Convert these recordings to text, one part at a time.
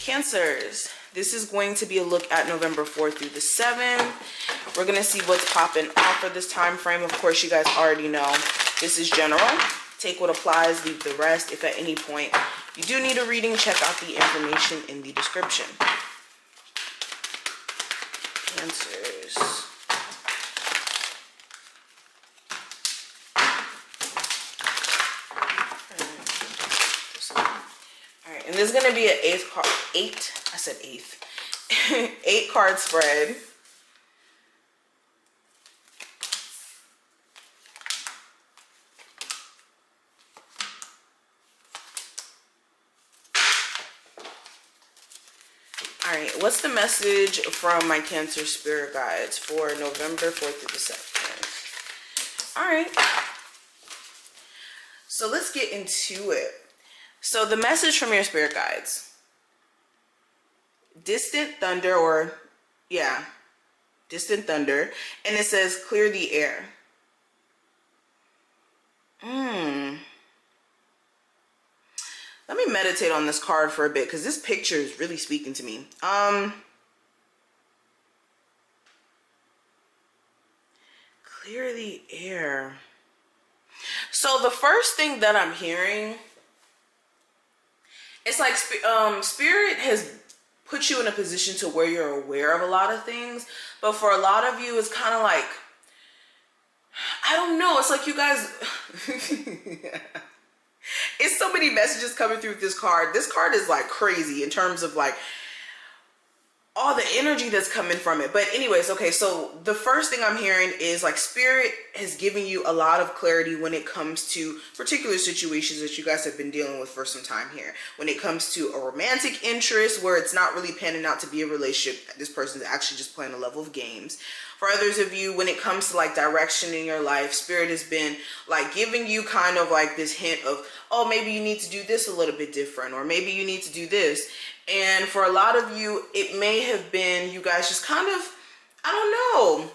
Cancers, this is going to be a look at November 4th through the 7th. We're going to see what's popping off for this time frame. Of course, you guys already know this is general. Take what applies, leave the rest. If at any point you do need a reading, check out the information in the description. Cancers. Alright, and this is going to be an 8 card spread. Alright, what's the message from my Cancer spirit guides for November 4th through the 7th? Alright, so let's get into it. So the message from your spirit guides. Distant thunder, or yeah, distant thunder. And it says clear the air. Let me meditate on this card for a bit, because this picture is really speaking to me. Clear the air. So the first thing that I'm hearing, it's like Spirit has put you in a position to where you're aware of a lot of things. But for a lot of you, it's kind of like, I don't know. It's like you guys... It's so many messages coming through this card. This card is like crazy in terms of like all the energy that's coming from it. But anyways, okay, so the first thing I'm hearing is like Spirit has given you a lot of clarity when it comes to particular situations that you guys have been dealing with for some time here. When it comes to a romantic interest where it's not really panning out to be a relationship, this person's actually just playing a level of games. For others of you, when it comes to like direction in your life, Spirit has been like giving you kind of like this hint of, oh, maybe you need to do this a little bit different, or maybe you need to do this. And for a lot of you, it may have been you guys just kind of, I don't know.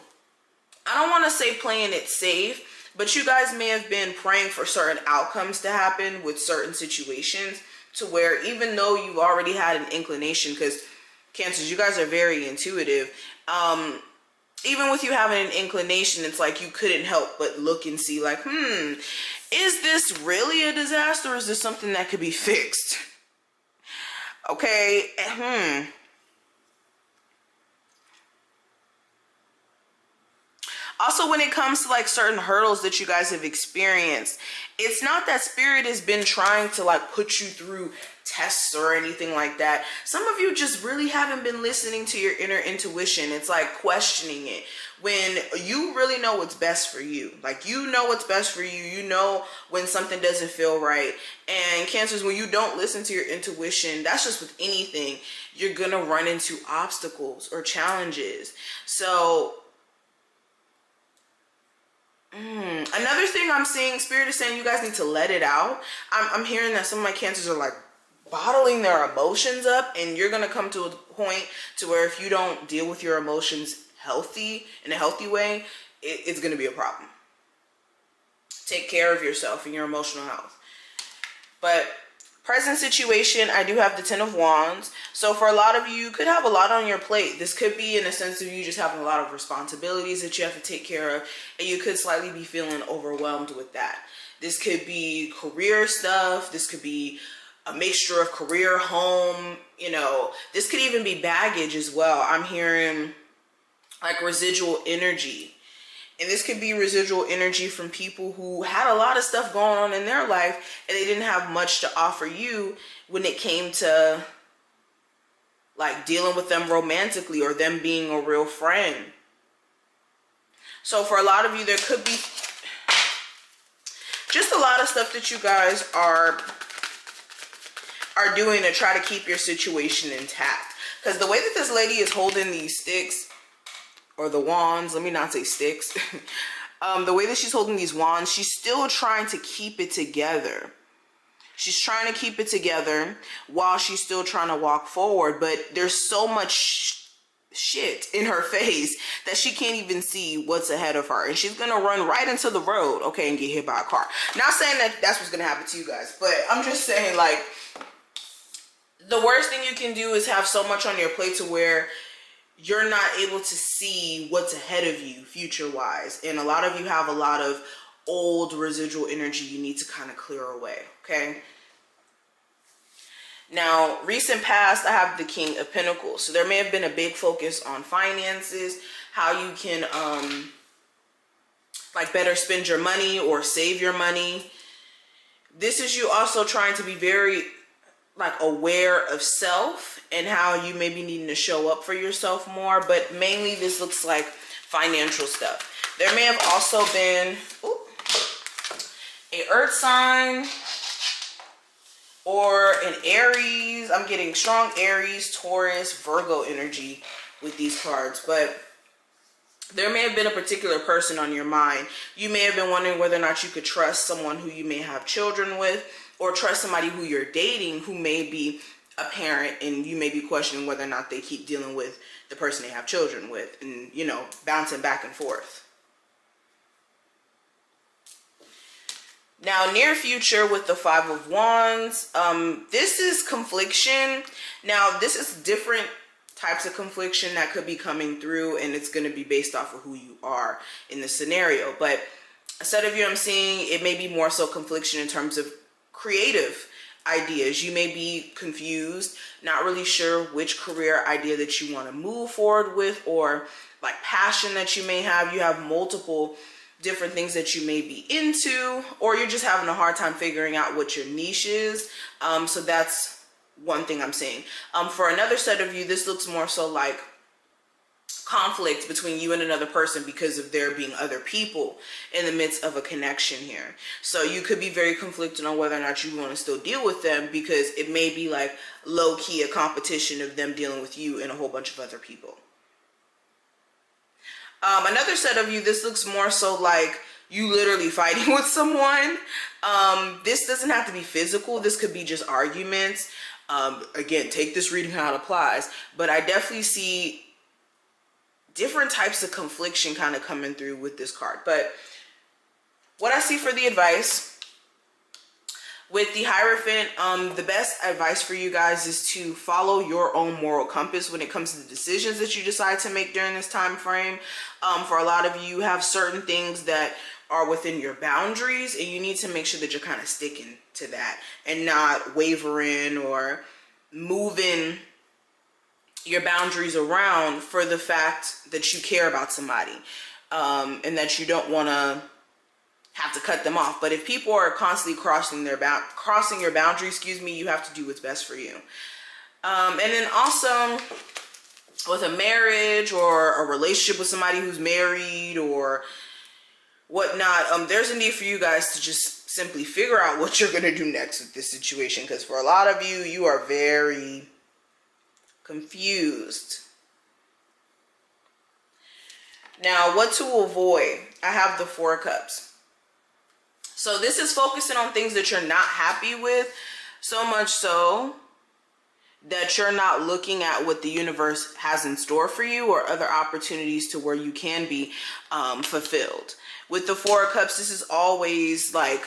I don't want to say playing it safe, but you guys may have been praying for certain outcomes to happen with certain situations, to where even though you already had an inclination, because Cancers, you guys are very intuitive. Even with you having an inclination, it's like you couldn't help but look and see like, is this really a disaster, or is this something that could be fixed? Okay, Also, when it comes to like certain hurdles that you guys have experienced, it's not that Spirit has been trying to like put you through tests or anything like that. Some of you just really haven't been listening to your inner intuition. It's like questioning it when you really know what's best for you. Like, you know what's best for you. You know when something doesn't feel right. And Cancers, when you don't listen to your intuition, that's just with anything, you're gonna run into obstacles or challenges. So another thing I'm seeing, Spirit is saying you guys need to let it out. I'm hearing that some of my Cancers are like bottling their emotions up, and you're gonna come to a point to where if you don't deal with your emotions in a healthy way, it's gonna be a problem. Take care of yourself and your emotional health. But present situation, I do have the 10 of Wands. So for a lot of you, you could have a lot on your plate. This could be in a sense of you just having a lot of responsibilities that you have to take care of, and you could slightly be feeling overwhelmed with that. This could be career stuff. This could be a mixture of career, home, you know. This could even be baggage as well. I'm hearing like residual energy. And this could be residual energy from people who had a lot of stuff going on in their life, and they didn't have much to offer you when it came to like dealing with them romantically, or them being a real friend. So for a lot of you, there could be just a lot of stuff that you guys are doing to try to keep your situation intact. Because the way that this lady is holding these sticks, or the wands, let me not say sticks. The way that she's holding these wands, she's still trying to keep it together. She's trying to keep it together while she's still trying to walk forward. But there's so much shit in her face that she can't even see what's ahead of her. And she's going to run right into the road, okay, and get hit by a car. Not saying that that's what's going to happen to you guys, but I'm just saying, like, the worst thing you can do is have so much on your plate to where you're not able to see what's ahead of you future wise. And a lot of you have a lot of old residual energy you need to kind of clear away. Okay. Now, recent past, I have the King of Pentacles. So there may have been a big focus on finances, how you can like better spend your money or save your money. This is you also trying to be very like aware of self and how you may be needing to show up for yourself more, but mainly this looks like financial stuff. There may have also been a earth sign or an Aries. I'm getting strong Aries, Taurus, Virgo energy with these cards, but there may have been a particular person on your mind. You may have been wondering whether or not you could trust someone who you may have children with, or trust somebody who you're dating who may be a parent, and you may be questioning whether or not they keep dealing with the person they have children with, and, you know, bouncing back and forth. Now, near future with the Five of Wands, this is confliction. Now, this is different types of confliction that could be coming through, and it's going to be based off of who you are in the scenario. But instead of you, I'm seeing it may be more so confliction in terms of creative ideas. You may be confused, not really sure which career idea that you want to move forward with, or like passion that you may have. You have multiple different things that you may be into, or you're just having a hard time figuring out what your niche is. So that's one thing I'm seeing. For another set of you, this looks more so like conflict between you and another person because of there being other people in the midst of a connection here. So you could be very conflicted on whether or not you want to still deal with them, because it may be like low-key a competition of them dealing with you and a whole bunch of other people. Another set of you, this looks more so like you literally fighting with someone. This doesn't have to be physical. This could be just arguments. Again, take this reading how it applies. But I definitely see different types of confliction kind of coming through with this card. But what I see for the advice with the Hierophant, the best advice for you guys is to follow your own moral compass when it comes to the decisions that you decide to make during this time frame. For a lot of you, you have certain things that are within your boundaries, and you need to make sure that you're kind of sticking to that and not wavering or moving your boundaries around for the fact that you care about somebody, and that you don't want to have to cut them off. But if people are constantly crossing your boundaries, you have to do what's best for you. And then also with a marriage or a relationship with somebody who's married or whatnot, there's a need for you guys to just simply figure out what you're going to do next with this situation. Because for a lot of you, you are very confused. Now, what to avoid? I have the Four of Cups. So this is focusing on things that you're not happy with, so much so that you're not looking at what the universe has in store for you or other opportunities to where you can be fulfilled. With the Four of Cups, this is always like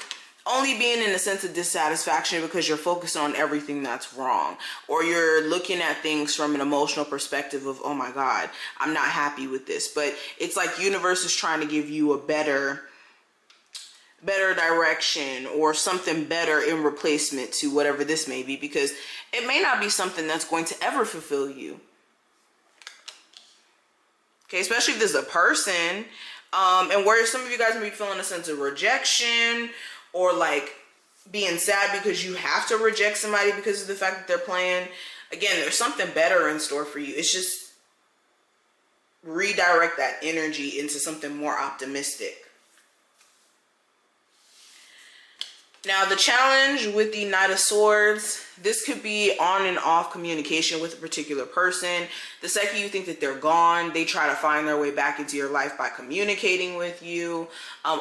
only being in a sense of dissatisfaction because you're focused on everything that's wrong, or you're looking at things from an emotional perspective of, oh my God, I'm not happy with this. But it's like universe is trying to give you a better direction or something better in replacement to whatever this may be, because it may not be something that's going to ever fulfill you. Okay, especially if there's a person, and where some of you guys may be feeling a sense of rejection or like being sad because you have to reject somebody because of the fact that they're playing. Again, there's something better in store for you. It's just redirect that energy into something more optimistic. Now, the challenge with the Knight of Swords, this could be on and off communication with a particular person. The second you think that they're gone, they try to find their way back into your life by communicating with you,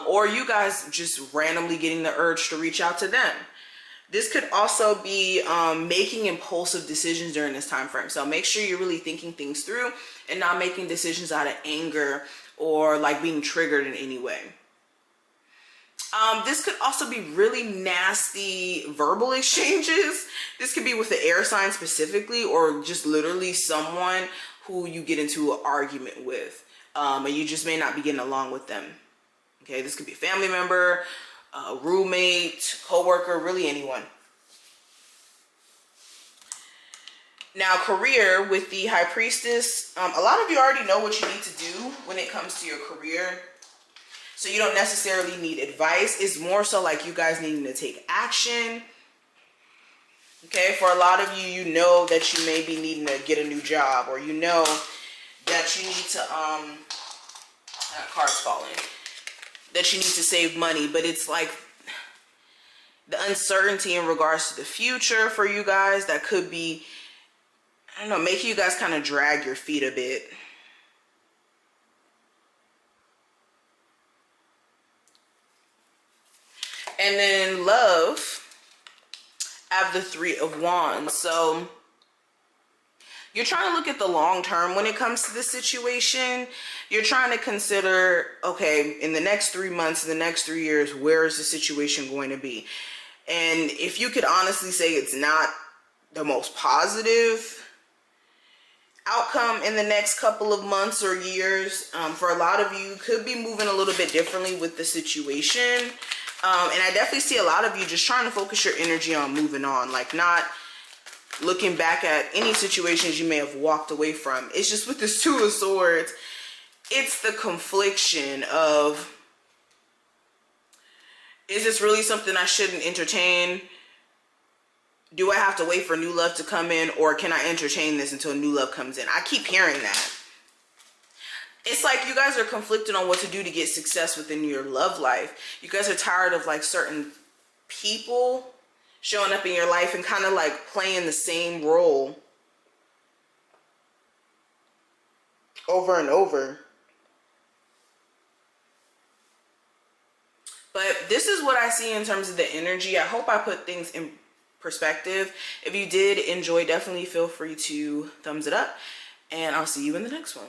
or you guys just randomly getting the urge to reach out to them. This could also be making impulsive decisions during this time frame. So make sure you're really thinking things through and not making decisions out of anger or like being triggered in any way. This could also be really nasty verbal exchanges. This could be with the air sign specifically, or just literally someone who you get into an argument with, and you just may not be getting along with them. Okay, this could be a family member, a roommate, co-worker, really anyone. Now, career with the High Priestess, a lot of you already know what you need to do when it comes to your career. So you don't necessarily need advice. It's more so like you guys needing to take action. Okay, for a lot of you, you know that you may be needing to get a new job, or you know that you need to, cards falling, that you need to save money, but it's like the uncertainty in regards to the future for you guys that could be, I don't know, making you guys kind of drag your feet a bit. And then love, I have the Three of Wands. So you're trying to look at the long term when it comes to this situation. You're trying to consider, okay, in the next 3 months, in the next 3 years, where is the situation going to be? And if you could honestly say it's not the most positive outcome in the next couple of months or years, for a lot of you, could be moving a little bit differently with the situation. And I definitely see a lot of you just trying to focus your energy on moving on, like not looking back at any situations you may have walked away from. It's just with this Two of Swords, it's the confliction of, is this really something I shouldn't entertain? Do I have to wait for new love to come in, or can I entertain this until new love comes in? I keep hearing that. It's like you guys are conflicted on what to do to get success within your love life. You guys are tired of like certain people showing up in your life and kind of like playing the same role over and over. But this is what I see in terms of the energy. I hope I put things in perspective. If you did enjoy, definitely feel free to thumbs it up, and I'll see you in the next one.